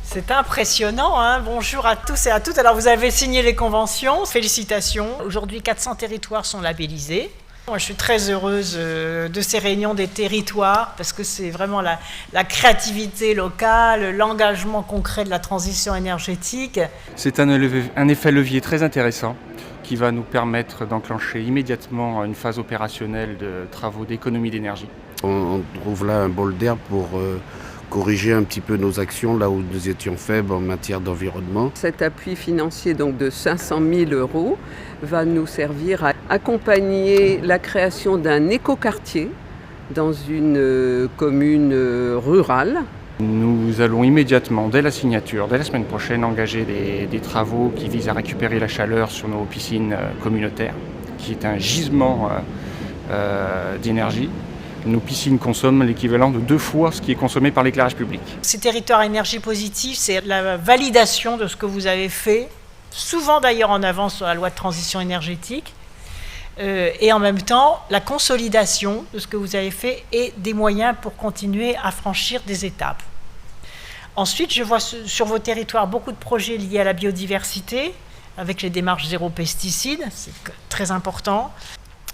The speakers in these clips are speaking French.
C'est impressionnant, hein. Bonjour à tous et à toutes. Alors vous avez signé les conventions, félicitations. Aujourd'hui 400 territoires sont labellisés. Moi je suis très heureuse de ces réunions des territoires parce que c'est vraiment la créativité locale, l'engagement concret de la transition énergétique. C'est un effet levier très intéressant qui va nous permettre d'enclencher immédiatement une phase opérationnelle de travaux d'économie d'énergie. On trouve là un bol d'air pour corriger un petit peu nos actions là où nous étions faibles en matière d'environnement. Cet appui financier donc de 500 000 € va nous servir à accompagner la création d'un écoquartier dans une commune rurale. Nous allons immédiatement, dès la signature, dès la semaine prochaine, engager des travaux qui visent à récupérer la chaleur sur nos piscines communautaires, qui est un gisement d'énergie. Nos piscines consomment l'équivalent de 2 fois ce qui est consommé par l'éclairage public. Ces territoires à énergie positive, c'est la validation de ce que vous avez fait, souvent d'ailleurs en avance sur la loi de transition énergétique, et en même temps la consolidation de ce que vous avez fait et des moyens pour continuer à franchir des étapes. Ensuite, je vois sur vos territoires beaucoup de projets liés à la biodiversité, avec les démarches zéro pesticide, c'est très important.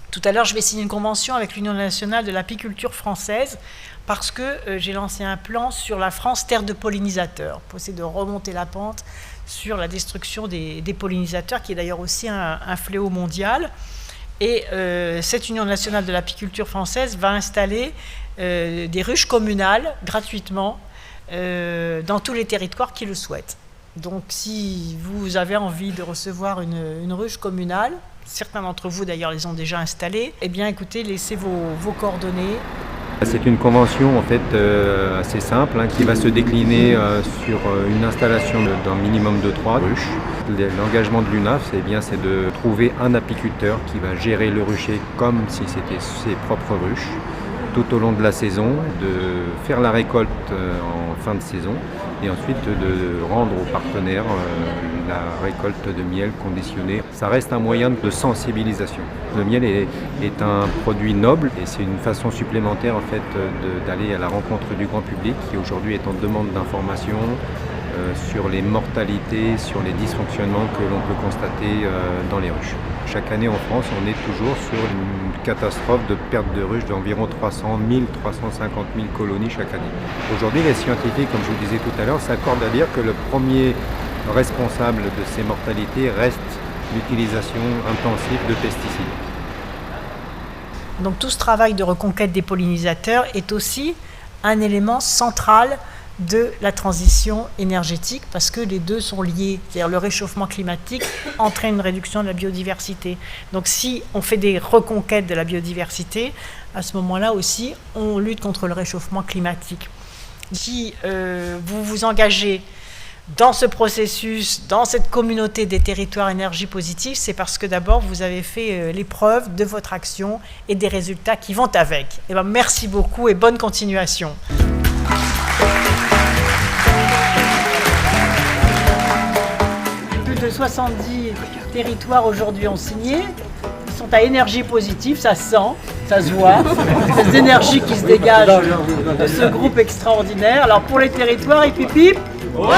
Tout à l'heure, je vais signer une convention avec l'Union nationale de l'apiculture française parce que j'ai lancé un plan sur la France terre de pollinisateurs pour essayer de remonter la pente sur la destruction des pollinisateurs, qui est d'ailleurs aussi un fléau mondial. Et cette Union nationale de l'apiculture française va installer des ruches communales gratuitement dans tous les territoires qui le souhaitent. Donc si vous avez envie de recevoir une ruche communale, certains d'entre vous d'ailleurs les ont déjà installées, eh bien écoutez, laissez vos coordonnées. C'est une convention en fait assez simple qui va se décliner sur une installation d'un minimum de 3 ruches. L'engagement de l'UNAF, c'est de trouver un apiculteur qui va gérer le rucher comme si c'était ses propres ruches tout au long de la saison, de faire la récolte en fin de saison et ensuite de rendre aux partenaires la récolte de miel conditionné. Ça reste un moyen de sensibilisation. Le miel est un produit noble et c'est une façon supplémentaire en fait d'aller à la rencontre du grand public qui aujourd'hui est en demande d'informations sur les mortalités, sur les dysfonctionnements que l'on peut constater dans les ruches. Chaque année en France, on est toujours sur une catastrophe de perte de ruches d'environ 300 000, 350 000 colonies chaque année. Aujourd'hui, les scientifiques, comme je vous disais tout à l'heure, s'accordent à dire que le premier responsable de ces mortalités reste l'utilisation intensive de pesticides. Donc tout ce travail de reconquête des pollinisateurs est aussi un élément central de la transition énergétique parce que les deux sont liés. C'est-à-dire le réchauffement climatique entraîne une réduction de la biodiversité. Donc si on fait des reconquêtes de la biodiversité, à ce moment-là aussi, on lutte contre le réchauffement climatique. Si vous vous engagez dans ce processus, dans cette communauté des territoires énergie positive, c'est parce que d'abord vous avez fait l'épreuve de votre action et des résultats qui vont avec. Et bien, merci beaucoup et bonne continuation. Plus de 70 territoires aujourd'hui ont signé. Ils sont à énergie positive, ça se sent, ça se voit. Ces énergies qui se dégagent de ce groupe extraordinaire. Alors pour les territoires, et pip pip. Ouais!